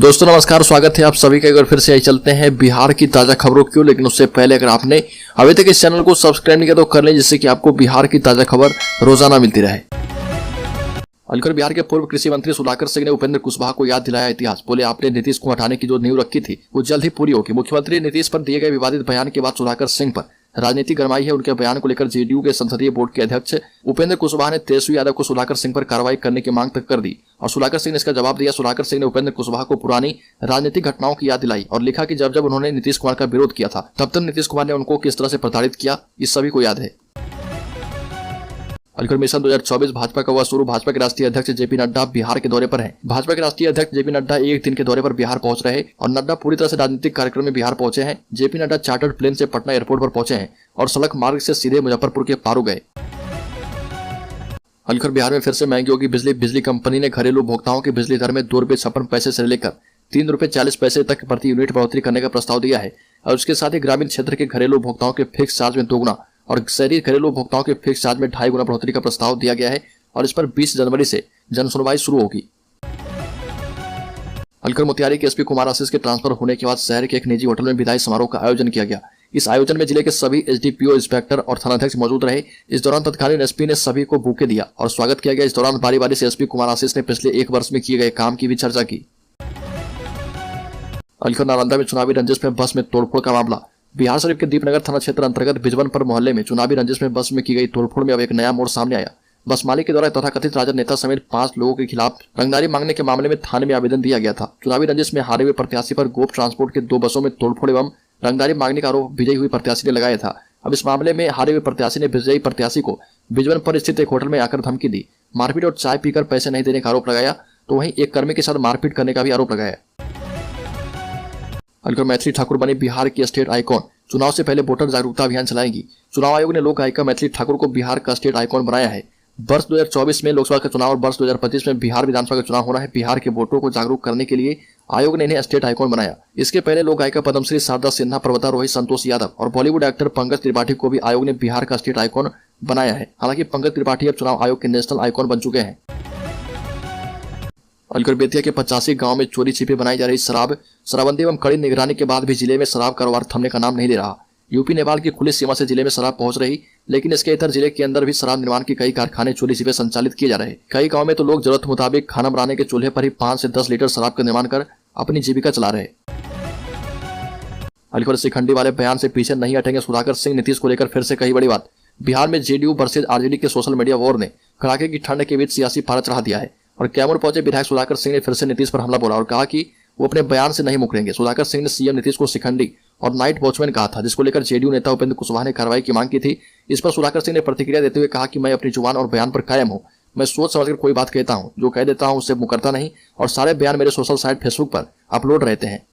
दोस्तों नमस्कार, स्वागत है आप सभी का। एक बार फिर से चलते हैं बिहार की ताजा खबरों की। लेकिन उससे पहले अगर आपने अभी तक इस चैनल को सब्सक्राइब नहीं किया तो कर लें, जिससे कि आपको बिहार की ताजा खबर रोजाना मिलती रहे। अलकर बिहार के पूर्व कृषि मंत्री सुधाकर सिंह ने उपेंद्र कुशवाहा को याद दिलाया इतिहास। बोले, आपने नीतीश को हटाने की जो नींव रखी थी वो जल्द ही पूरी होगी। मुख्यमंत्री नीतीश पर दिए गए विवादित बयान के बाद सुधाकर सिंह पर राजनीति गरमाई है। उनके बयान को लेकर जेडीयू के संसदीय बोर्ड के अध्यक्ष उपेंद्र कुशवाहा ने तेजस्वी यादव को सुधाकर सिंह पर कार्रवाई करने की मांग तक कर दी और सुधाकर सिंह ने इसका जवाब दिया। सुधाकर सिंह ने उपेंद्र कुशवाहा को पुरानी राजनीतिक घटनाओं की याद दिलाई और लिखा कि जब उन्होंने नीतीश कुमार का विरोध किया था तब नीतीश कुमार ने उनको किस तरह से प्रताड़ित किया, इस सभी को याद है। अलकर मिशन 2024 भाजपा का हुआ शुरू। भाजपा के राष्ट्रीय अध्यक्ष जेपी नड्डा बिहार के दौरे पर हैं। भाजपा के राष्ट्रीय अध्यक्ष जेपी नड्डा एक दिन के दौरे पर बिहार पहुंच रहे और नड्डा पूरी तरह से राजनीतिक कार्यक्रम में बिहार पहुंचे हैं। जेपी नड्डा चार्टर्ड प्लेन से पटना एयरपोर्ट पर पहुंचे हैं और सड़क मार्ग से सीधे मुजफ्फरपुर के पारू गए। अलकर बिहार में फिर से महंगी होगी बिजली। बिजली कंपनी ने घरेलू उपभोक्ताओं की बिजली दर में ₹2.56 से लेकर ₹3.40 तक प्रति यूनिट बढ़ोतरी करने का प्रस्ताव दिया है और उसके साथ ही ग्रामीण क्षेत्र के घरेलू उपभोक्ताओं के फिक्स चार्ज में 2 गुना और शहरी घरेलू उपभोक्ताओं के फिक्स चार्ज में 2.5 गुना बढ़ोतरी का प्रस्ताव दिया गया है और इस पर 20 जनवरी से जनसुनवाई शुरू होगी। अलकर मोतिहारी के एसपी कुमार आशीष के ट्रांसफर होने के बाद शहर के एक निजी होटल में विदाई समारोह का आयोजन किया गया। इस आयोजन में जिले के सभी एसडीपीओ, इंस्पेक्टर और थानाध्यक्ष मौजूद रहे। इस दौरान तत्कालीन एसपी ने सभी को बुके दिया और स्वागत किया गया। इस दौरान बारी बारी से एसपी कुमार आशीष ने पिछले 1 वर्ष में किए गए काम की भी चर्चा की। अलकर नालंदा में चुनावी रंजिश में बस में तोड़फोड़ का मामला। बिहार शरीफ के दीपनगर थाना क्षेत्र अंतर्गत बिजबनपुर मोहल्ले में चुनावी रंजिश में बस में की गई तोड़फोड़ में अब एक नया मोड़ सामने आया। बस मालिक के द्वारा तथाकथित राजद नेता समेत 5 लोगों के खिलाफ रंगदारी मांगने के मामले में थाने में आवेदन दिया गया था। चुनावी रंजिश में हारे हुए प्रत्याशी पर गोप ट्रांसपोर्ट के 2 बसों में तोड़फोड़ एवं रंगदारी मांगने का आरोप विजयी हुई प्रत्याशी ने लगाया था। अब इस मामले में हारे हुए प्रत्याशी ने विजयी प्रत्याशी को बिजबनपुर स्थित एक होटल में आकर धमकी दी, मारपीट और चाय पीकर पैसे नहीं देने का आरोप लगाया, तो वहीं एक कर्मी के साथ मारपीट करने का भी आरोप लगाया। अलकर मैथिली ठाकुर बनी बिहार की स्टेट आइकॉन। चुनाव से पहले वोटर जागरूकता अभियान चलाएंगी। चुनाव आयोग ने लोक गायिका मैथिली ठाकुर को बिहार का स्टेट आइकॉन बनाया है। वर्ष 2024 में लोकसभा का चुनाव और वर्ष 2025 में बिहार विधानसभा का चुनाव होना है। बिहार के वोटरों को जागरूक करने के लिए आयोग ने इन्हें स्टेट आइकॉन बनाया। इसके पहले लोक गायिका पद्मश्री शारदा सिन्हा, पर्वतारोही संतोष यादव और बॉलीवुड एक्टर पंकज त्रिपाठी को भी आयोग ने बिहार का स्टेट आइकॉन बनाया है। हालांकि पंकज त्रिपाठी अब चुनाव आयोग के नेशनल आइकॉन बन चुके हैं। अलकर बेतिया के 85 गांव में चोरी छिपे बनाई जा रही शराबबंदी एवं कड़ी निगरानी के बाद भी जिले में शराब कारोबार थमने का नाम नहीं ले रहा। यूपी नेपाल की खुली सीमा से जिले में शराब पहुंच रही, लेकिन इसके इतर जिले के अंदर भी शराब निर्माण के कई कारखाने चोरी छिपे संचालित किए जा रहे। कई गांव में तो लोग जरूरत मुताबिक खाना बनाने के चूल्हे पर ही 5 से 10 लीटर शराब का निर्माण कर अपनी जीविका चला रहे। अलकर शिखंडी वाले बयान से पीछे नहीं हटेंगे सुधाकर सिंह। नीतीश को लेकर फिर से कही बड़ी बात। बिहार में जेडीयू वर्सेज आरजेडी के सोशल मीडिया वॉर ने कड़ाके की ठंड के बीच सियासी पारा चढ़ा दिया है और कैमूर पहुंचे विधायक सुधाकर सिंह ने फिर से नीतीश पर हमला बोला और कहा कि वो अपने बयान से नहीं मुकरेंगे। सुधाकर सिंह ने सीएम नीतीश को शिखंडी और नाइट वॉचमैन कहा था, जिसको लेकर जेडीयू नेता उपेंद्र कुशवाहा ने कार्रवाई की मांग की थी। इस पर सुधाकर सिंह ने प्रतिक्रिया देते हुए कहा कि मैं अपनी जुबान और बयान पर कायम हूं। मैं सोच समझकर कोई बात कहता हूं, जो कह देता हूं उससे मुकरता नहीं और सारे बयान मेरे सोशल साइट फेसबुक पर अपलोड रहते हैं।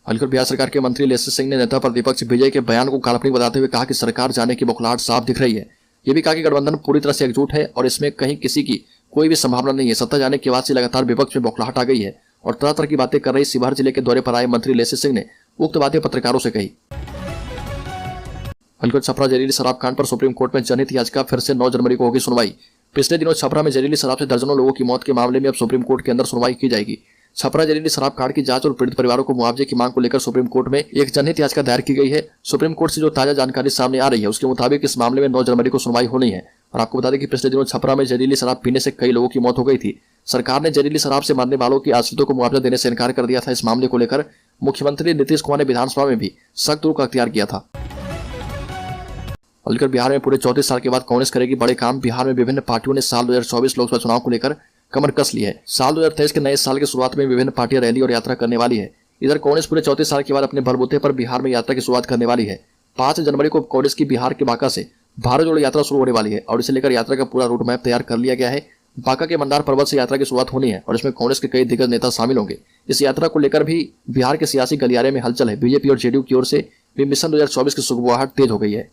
अलकर बिहार सरकार के मंत्री लेसी सिंह ने नेता प्रतिपक्ष विजय के बयान को काल्पनिक बताते हुए कहा कि सरकार जाने की बौखलाहट साफ दिख रही है। ये भी कहा कि गठबंधन पूरी तरह से एकजुट है और इसमें कहीं किसी की कोई भी संभावना नहीं है। सत्ता जाने के बाद से लगातार विपक्ष में बौखलाहट आ गई है और तरह तरह की बातें कर रही शिवहर जिले के दौरे पर आए मंत्री लेसी सिंह ने उक्त बातें पत्रकारों से कही। अलकर छपरा जहरीली शराब कांड पर सुप्रीम कोर्ट में जनहित याचिका फिर से 9 जनवरी को होगी सुनवाई। पिछले दिनों छपरा में जहरीली शराब से दर्जनों लोगों की मौत के मामले में अब सुप्रीम कोर्ट के अंदर सुनवाई की जाएगी। छपरा जहरीली शराब कांड की जांच और पीड़ित परिवारों को मुआवजे की मांग को लेकर सुप्रीम कोर्ट में एक जनहित याचिका दायर की गई है। सुप्रीम कोर्ट से जो ताजा जानकारी सामने आ रही है उसके मुताबिक इस मामले में 9 जनवरी को सुनवाई होनी है। और आपको बता दें कि पिछले दिनों छपरा में जहरीली शराब पीने से कई लोगों की मौत हो गई थी। सरकार ने जहरीली शराब से मरने वालों की आश्रितों को मुआवजा देने से इनकार कर दिया था। इस मामले को लेकर मुख्यमंत्री नीतीश कुमार ने विधानसभा में भी सख्त रुख अख्तियार किया था। अलकर बिहार में पूरे 34 साल के बाद कांग्रेस करेगी बड़े काम। बिहार में विभिन्न पार्टियों ने साल 2024 लोकसभा चुनाव को लेकर कमर कस ली है। साल 2023 के नए साल की शुरुआत में विभिन्न पार्टियां रैली और यात्रा करने वाली है। इधर कांग्रेस पूरे 34 साल के बाद अपने बलबूते पर बिहार में यात्रा की शुरुआत करने वाली है। 5 जनवरी को कांग्रेस की बिहार के बांका से भारत जोड़ो यात्रा शुरू होने वाली है और इसे लेकर यात्रा का पूरा रूट मैप तैयार कर लिया गया है। बांका के मंदार पर्वत से यात्रा की शुरुआत होनी है और इसमें कांग्रेस के कई दिग्गज नेता शामिल होंगे। इस यात्रा को लेकर भी बिहार के सियासी गलियारे में हलचल है। बीजेपी और जेडीयू की ओर से भी मिशन 2024 की सुगबुगाहट तेज हो गई है।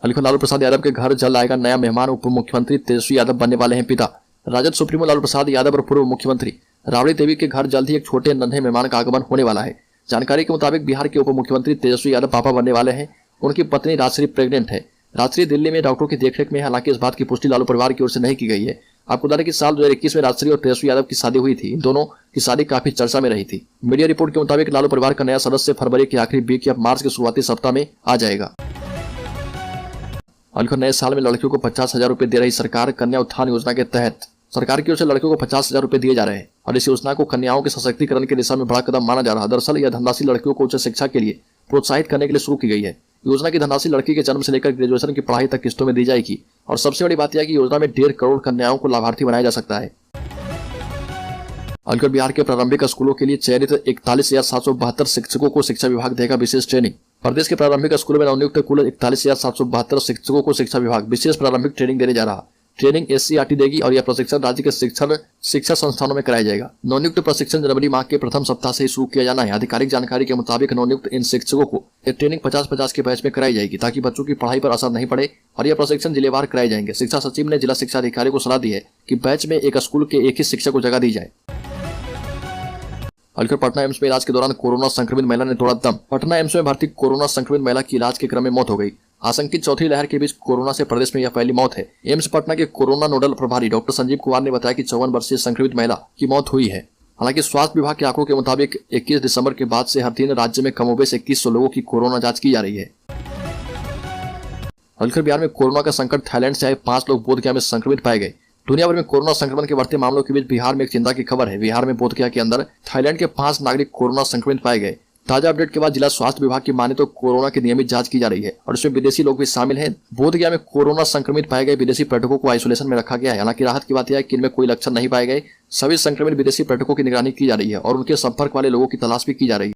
अलकर लालू प्रसाद यादव के घर जल्द आएगा नया मेहमान। उप मुख्यमंत्री तेजस्वी यादव बनने वाले हैं पिता। राजद सुप्रीमो लालू प्रसाद यादव और पूर्व मुख्यमंत्री राबड़ी देवी के घर जल्द ही एक छोटे नन्हे मेहमान का आगमन होने वाला है। जानकारी के मुताबिक बिहार के उप मुख्यमंत्री तेजस्वी यादव पापा बनने वाले हैं। उनकी पत्नी राजश्री प्रेग्नेंट है। राजश्री दिल्ली में डॉक्टरों की देखरेख में है। हालांकि इस बात की पुष्टि लालू परिवार की ओर से नहीं की गई है। आपको बता दें कि साल 2021 में राजश्री और तेजस्वी यादव की शादी हुई थी। इन दोनों की शादी काफी चर्चा में रही थी। मीडिया रिपोर्ट के मुताबिक लालू परिवार का नया सदस्य फरवरी के आखिरी वीक या मार्च के शुरुआती सप्ताह में आ जाएगा। और नए साल में लड़कियों को 50,000 रुपए दे रही सरकार। कन्या उत्थान योजना के तहत सरकार की ओर से लड़कियों को 50,000 रुपए दिए जा रहे हैं और इस योजना को कन्याओं के सशक्तिकरण की दिशा में बड़ा कदम माना जा रहा है। दरअसल यह धनराशि लड़कियों को उच्च शिक्षा के लिए प्रोत्साहित करने के लिए शुरू की गई है। योजना की धनराशि लड़की के जन्म से लेकर ग्रेजुएशन की पढ़ाई तक किस्तों में दी जाएगी और सबसे बड़ी बात यह है कि योजना में 1.5 करोड़ कन्याओं को लाभार्थी बनाया जा सकता है। अलकर बिहार के प्रारंभिक स्कूलों के लिए चयनित 41,772 शिक्षकों को शिक्षा विभाग देगा विशेष ट्रेनिंग। प्रदेश के प्रारंभिक स्कूलों में नवनियुक्त कुल 41,772 शिक्षकों को शिक्षा विभाग विशेष प्रारंभिक ट्रेनिंग देने जा रहा। ट्रेनिंग SCERT देगी और यह प्रशिक्षण राज्य के शिक्षा संस्थानों में कराया जाएगा। नवनियुक्त प्रशिक्षण जनवरी माह के प्रथम सप्ताह से ही शुरू किया जाना है। आधिकारिक जानकारी के मुताबिक नवनियुक्त इन शिक्षकों को यह ट्रेनिंग 50-50 के बैच में कराई जाएगी ताकि बच्चों की पढ़ाई पर असर नहीं पड़े और यह प्रशिक्षण जिलेवार कराए जाएंगे। शिक्षा सचिव ने जिला शिक्षा अधिकारी को सलाह दी है कि बैच में एक स्कूल के एक ही शिक्षक को जगह दी जाए। अलकर पटना एम्स में इलाज के दौरान कोरोना संक्रमित महिला ने तोड़ा दम। पटना एम्स में भर्ती कोरोना संक्रमित महिला की इलाज के क्रम में मौत हो गई। आशंकित चौथी लहर के बीच कोरोना से प्रदेश में यह पहली मौत है। एम्स पटना के कोरोना नोडल प्रभारी डॉक्टर संजीव कुमार ने बताया कि 54 वर्षीय संक्रमित महिला की मौत हुई है। हालांकि स्वास्थ्य विभाग के आंकड़ों के मुताबिक 21 दिसंबर के बाद से हर दिन राज्य में कमोबेश 2100 लोगों की कोरोना जांच की जा रही है। अलकर बिहार में कोरोना का संकट। थाईलैंड से आए 5 लोग बोधगया में संक्रमित पाए गए। दुनिया भर में कोरोना संक्रमण के बढ़ते मामलों के बीच बिहार में एक चिंता की खबर है। बिहार में बोधगया के अंदर थाईलैंड के 5 नागरिक कोरोना संक्रमित पाए गए। ताजा अपडेट के बाद जिला स्वास्थ्य विभाग की माने तो कोरोना की नियमित जांच की जा रही है और इसमें विदेशी लोग भी शामिल हैं। बोधगया में कोरोना संक्रमित पाए गए विदेशी पर्यटकों को आइसोलेशन में रखा गया है। हालांकि राहत की बात यह है कि इनमें कोई लक्षण नहीं पाए गए। सभी संक्रमित विदेशी पर्यटकों की निगरानी की जा रही है और उनके संपर्क वाले लोगों की तलाश भी की जा रही है।